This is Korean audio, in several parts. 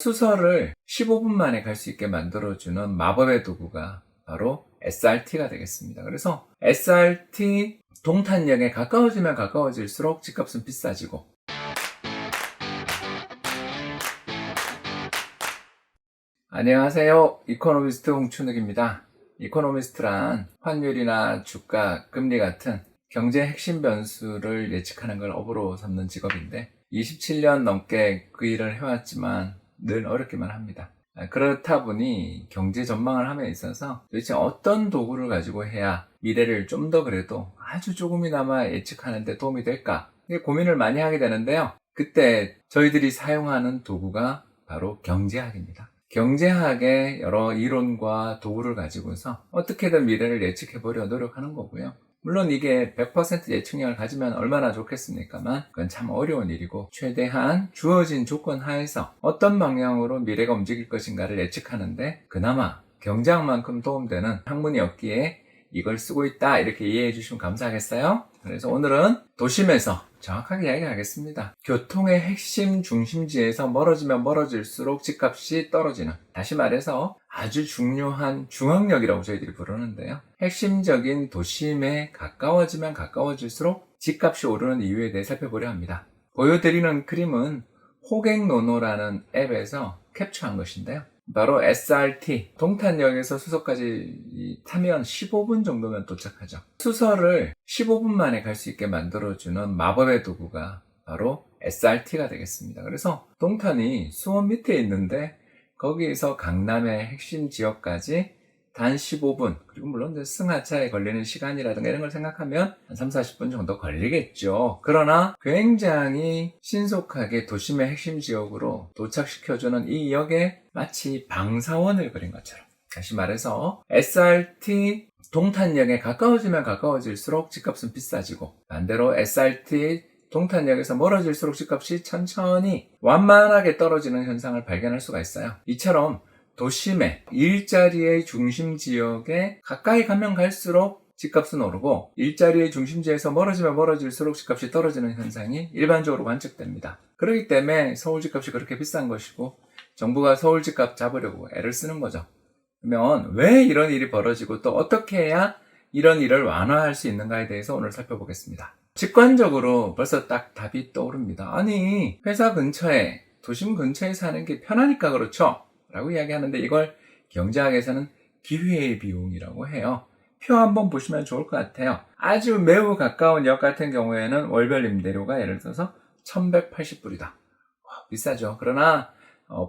수서를 15분 만에 갈 수 있게 만들어주는 마법의 도구가 바로 SRT가 되겠습니다. 그래서 SRT 동탄역에 가까워지면 가까워질수록 집값은 비싸지고, 안녕하세요. 이코노미스트 홍춘욱입니다. 이코노미스트란 환율이나 주가, 금리 같은 경제 핵심 변수를 예측하는 걸 업으로 삼는 직업인데 27년 넘게 그 일을 해왔지만 늘 어렵기만 합니다. 그렇다 보니 경제 전망을 함에 있어서 도대체 어떤 도구를 가지고 해야 미래를 좀 더 그래도 아주 조금이나마 예측하는 데 도움이 될까 고민을 많이 하게 되는데요. 그때 저희들이 사용하는 도구가 바로 경제학입니다. 경제학의 여러 이론과 도구를 가지고서 어떻게든 미래를 예측해보려 노력하는 거고요. 물론 이게 100% 예측력을 가지면 얼마나 좋겠습니까만 그건 참 어려운 일이고, 최대한 주어진 조건 하에서 어떤 방향으로 미래가 움직일 것인가를 예측하는데 그나마 경제학만큼 도움되는 학문이 없기에 이걸 쓰고 있다, 이렇게 이해해 주시면 감사하겠어요. 그래서 오늘은 도심에서 정확하게 이야기하겠습니다. 교통의 핵심 중심지에서 멀어지면 멀어질수록 집값이 떨어지는, 다시 말해서 아주 중요한 중앙역이라고 저희들이 부르는데요. 핵심적인 도심에 가까워지면 가까워질수록 집값이 오르는 이유에 대해 살펴보려 합니다. 보여드리는 그림은 호갱노노라는 앱에서 캡처한 것인데요. 바로 SRT, 동탄역에서 수서까지 타면 15분 정도면 도착하죠. 수서를 15분 만에 갈 수 있게 만들어주는 마법의 도구가 바로 SRT가 되겠습니다. 그래서 동탄이 수원 밑에 있는데 거기에서 강남의 핵심 지역까지 단 15분, 그리고 물론 승하차에 걸리는 시간이라든가 이런 걸 생각하면 한 3, 40분 정도 걸리겠죠. 그러나 굉장히 신속하게 도심의 핵심 지역으로 도착시켜주는 이 역에 마치 방사원을 그린 것처럼, 다시 말해서 SRT 동탄역에 가까워지면 가까워질수록 집값은 비싸지고, 반대로 SRT 동탄역에서 멀어질수록 집값이 천천히 완만하게 떨어지는 현상을 발견할 수가 있어요. 이처럼 도심의 일자리의 중심 지역에 가까이 가면 갈수록 집값은 오르고, 일자리의 중심지에서 멀어지면 멀어질수록 집값이 떨어지는 현상이 일반적으로 관측됩니다. 그렇기 때문에 서울 집값이 그렇게 비싼 것이고 정부가 서울 집값 잡으려고 애를 쓰는 거죠. 그러면 왜 이런 일이 벌어지고 또 어떻게 해야 이런 일을 완화할 수 있는가에 대해서 오늘 살펴보겠습니다. 직관적으로 벌써 딱 답이 떠오릅니다. 아니, 회사 근처에, 도심 근처에 사는 게 편하니까 그렇죠? 라고 이야기하는데 이걸 경제학에서는 기회의 비용이라고 해요. 표 한번 보시면 좋을 것 같아요. 아주 매우 가까운 역 같은 경우에는 월별 임대료가 예를 들어서 1180불이다. 비싸죠. 그러나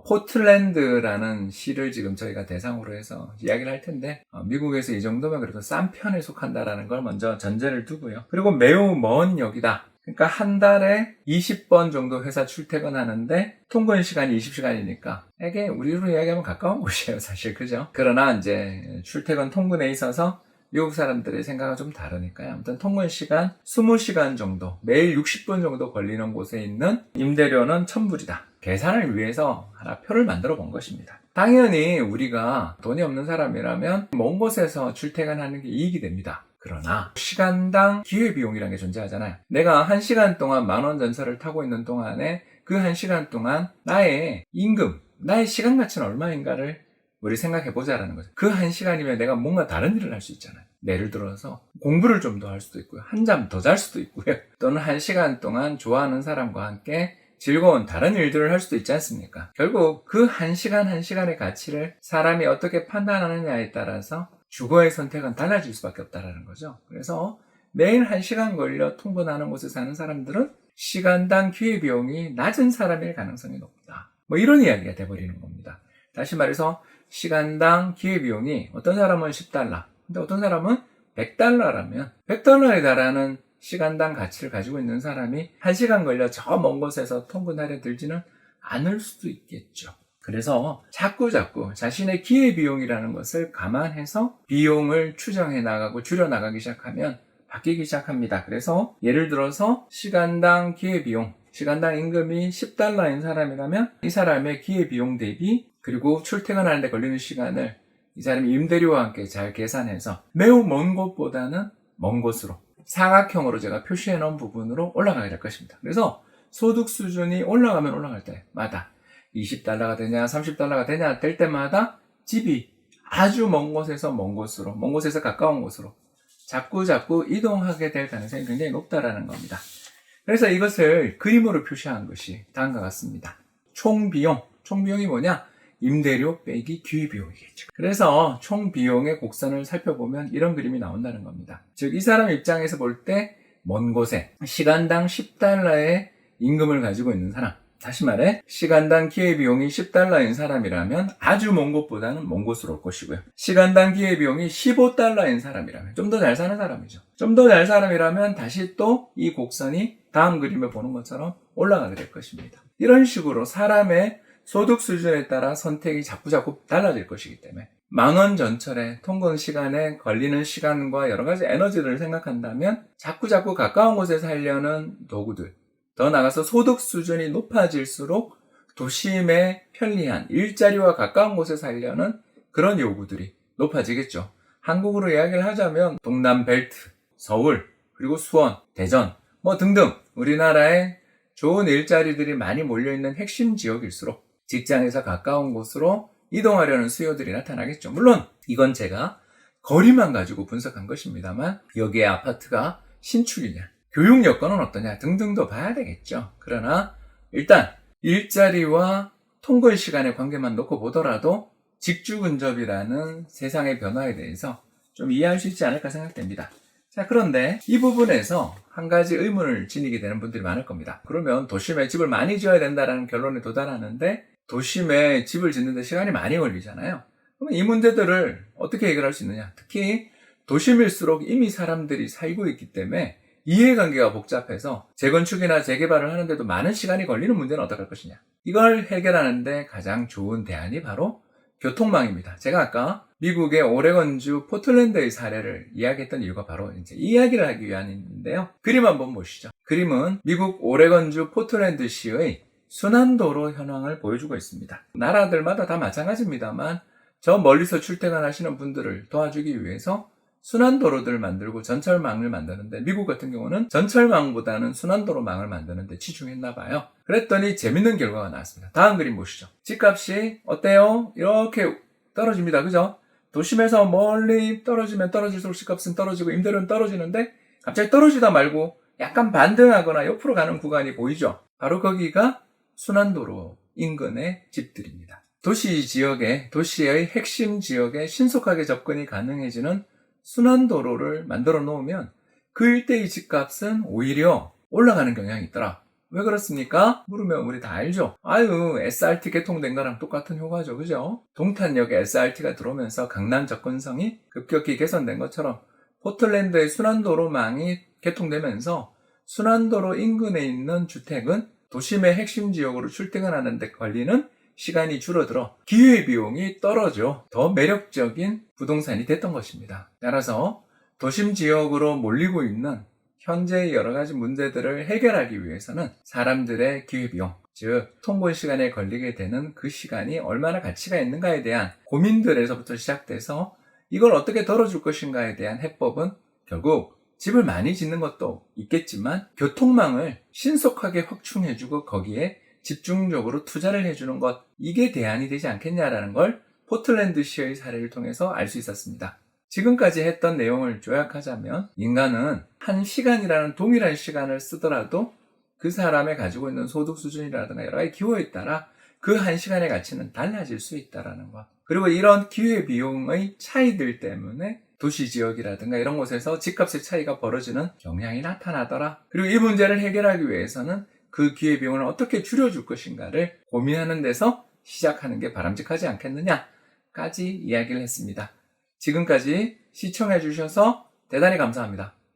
포틀랜드라는 시를 지금 저희가 대상으로 해서 이야기를 할 텐데 미국에서 이 정도면 그래도 싼 편에 속한다라는 걸 먼저 전제를 두고요. 그리고 매우 먼 역이다. 그러니까 한 달에 20번 정도 회사 출퇴근하는데 통근 시간이 20시간이니까 이게 우리로 이야기하면 가까운 곳이에요, 사실. 그죠? 그러나 이제 출퇴근 통근에 있어서 미국 사람들의 생각은 좀 다르니까요. 아무튼 통근 시간 20시간 정도, 매일 60분 정도 걸리는 곳에 있는 임대료는 1000불이다. 계산을 위해서 하나 표를 만들어 본 것입니다. 당연히 우리가 돈이 없는 사람이라면 먼 곳에서 출퇴근하는 게 이익이 됩니다. 그러나 시간당 기회비용이라는 게 존재하잖아요. 내가 1시간 동안 10,000원 전철을 타고 있는 동안에 그 1시간 동안 나의 임금, 나의 시간 가치는 얼마인가를 우리 생각해 보자라는 거죠. 그 1시간이면 내가 뭔가 다른 일을 할 수 있잖아요. 예를 들어서 공부를 좀 더 할 수도 있고요. 한잠 더 잘 수도 있고요. 또는 1시간 동안 좋아하는 사람과 함께 즐거운 다른 일들을 할 수도 있지 않습니까? 결국 그 1시간 1시간의 가치를 사람이 어떻게 판단하느냐에 따라서 주거의 선택은 달라질 수밖에 없다는 거죠. 그래서 매일 1시간 걸려 통근하는 곳에 사는 사람들은 시간당 기회비용이 낮은 사람일 가능성이 높다. 이런 이야기가 돼버리는 겁니다. 다시 말해서 시간당 기회비용이 어떤 사람은 10달러, 근데 어떤 사람은 100달러라면 100달러에 달하는 시간당 가치를 가지고 있는 사람이 1시간 걸려 저 먼 곳에서 통근하려 들지는 않을 수도 있겠죠. 그래서 자꾸 자신의 기회비용이라는 것을 감안해서 비용을 추정해 나가고 줄여 나가기 시작하면 바뀌기 시작합니다. 그래서 예를 들어서 시간당 기회비용, 시간당 임금이 10달러인 사람이라면 이 사람의 기회비용 대비, 그리고 출퇴근하는 데 걸리는 시간을 이 사람이 임대료와 함께 잘 계산해서 매우 먼 곳보다는 먼 곳으로 사각형으로 제가 표시해 놓은 부분으로 올라가게 될 것입니다. 그래서 소득 수준이 올라가면 올라갈 때마다 20달러가 되냐, 30달러가 되냐 될 때마다 집이 아주 먼 곳에서 먼 곳으로, 먼 곳에서 가까운 곳으로 자꾸 이동하게 될 가능성이 굉장히 높다라는 겁니다. 그래서 이것을 그림으로 표시한 것이 다음과 같습니다. 총비용이 뭐냐? 임대료 빼기 기회비용이겠죠. 그래서 총비용의 곡선을 살펴보면 이런 그림이 나온다는 겁니다. 즉, 이 사람 입장에서 볼 때 먼 곳에 시간당 10달러의 임금을 가지고 있는 사람, 다시 말해 시간당 기회비용이 10달러인 사람이라면 아주 먼 곳보다는 먼 곳으로 올 것이고요. 시간당 기회비용이 15달러인 사람이라면 좀 더 잘 사는 사람이죠. 좀 더 잘 사람이라면 다시 또 이 곡선이 다음 그림에 보는 것처럼 올라가게 될 것입니다. 이런 식으로 사람의 소득 수준에 따라 선택이 자꾸 달라질 것이기 때문에 망원 전철의 통근 시간에 걸리는 시간과 여러 가지 에너지를 생각한다면 자꾸 가까운 곳에 살려는 도구들, 더 나아가서 소득 수준이 높아질수록 도심의 편리한 일자리와 가까운 곳에 살려는 그런 요구들이 높아지겠죠. 한국으로 이야기를 하자면 동남 벨트, 서울, 그리고 수원, 대전 등등 우리나라에 좋은 일자리들이 많이 몰려있는 핵심 지역일수록 직장에서 가까운 곳으로 이동하려는 수요들이 나타나겠죠. 물론 이건 제가 거리만 가지고 분석한 것입니다만 여기에 아파트가 신축이냐, 교육 여건은 어떠냐 등등도 봐야 되겠죠. 그러나 일단 일자리와 통근 시간의 관계만 놓고 보더라도 직주 근접이라는 세상의 변화에 대해서 좀 이해할 수 있지 않을까 생각됩니다. 자, 그런데 이 부분에서 한 가지 의문을 지니게 되는 분들이 많을 겁니다. 그러면 도심에 집을 많이 지어야 된다는 결론에 도달하는데 도심에 집을 짓는데 시간이 많이 걸리잖아요. 그럼 이 문제들을 어떻게 해결할 수 있느냐? 특히 도심일수록 이미 사람들이 살고 있기 때문에 이해관계가 복잡해서 재건축이나 재개발을 하는데도 많은 시간이 걸리는 문제는 어떻게 할 것이냐? 이걸 해결하는데 가장 좋은 대안이 바로 교통망입니다. 제가 아까 미국의 오레곤주 포틀랜드의 사례를 이야기했던 이유가 바로 이제 이 이야기를 하기 위함인데요. 그림 한번 보시죠. 그림은 미국 오레곤주 포틀랜드시의 순환도로 현황을 보여주고 있습니다. 나라들마다 다 마찬가지입니다만 저 멀리서 출퇴근하시는 분들을 도와주기 위해서 순환도로들을 만들고 전철망을 만드는데 미국 같은 경우는 전철망보다는 순환도로망을 만드는데 치중했나 봐요. 그랬더니 재밌는 결과가 나왔습니다. 다음 그림 보시죠. 집값이 어때요? 이렇게 떨어집니다. 그죠? 도심에서 멀리 떨어지면 떨어질수록 집값은 떨어지고 임대료는 떨어지는데 갑자기 떨어지다 말고 약간 반등하거나 옆으로 가는 구간이 보이죠? 바로 거기가 순환도로 인근의 집들입니다. 도시의 핵심 지역에 신속하게 접근이 가능해지는 순환도로를 만들어 놓으면 그 일대의 집값은 오히려 올라가는 경향이 있더라. 왜 그렇습니까? 물으면 우리 다 알죠. SRT 개통된 거랑 똑같은 효과죠. 그죠? 동탄역에 SRT가 들어오면서 강남 접근성이 급격히 개선된 것처럼 포틀랜드의 순환도로망이 개통되면서 순환도로 인근에 있는 주택은 도심의 핵심 지역으로 출퇴근하는 데 걸리는 시간이 줄어들어 기회비용이 떨어져 더 매력적인 부동산이 됐던 것입니다. 따라서 도심 지역으로 몰리고 있는 현재의 여러 가지 문제들을 해결하기 위해서는 사람들의 기회비용, 즉 통근 시간에 걸리게 되는 그 시간이 얼마나 가치가 있는가에 대한 고민들에서부터 시작돼서 이걸 어떻게 덜어줄 것인가에 대한 해법은 결국 집을 많이 짓는 것도 있겠지만 교통망을 신속하게 확충해주고 거기에 집중적으로 투자를 해주는 것, 이게 대안이 되지 않겠냐라는 걸 포틀랜드시의 사례를 통해서 알 수 있었습니다. 지금까지 했던 내용을 요약하자면 인간은 한 시간이라는 동일한 시간을 쓰더라도 그 사람의 가지고 있는 소득 수준이라든가 여러 가지 기호에 따라 그 한 시간의 가치는 달라질 수 있다는 것. 그리고 이런 기회비용의 차이들 때문에 도시지역이라든가 이런 곳에서 집값의 차이가 벌어지는 경향이 나타나더라. 그리고 이 문제를 해결하기 위해서는 그 기회비용을 어떻게 줄여줄 것인가를 고민하는 데서 시작하는 게 바람직하지 않겠느냐까지 이야기를 했습니다. 지금까지 시청해 주셔서 대단히 감사합니다.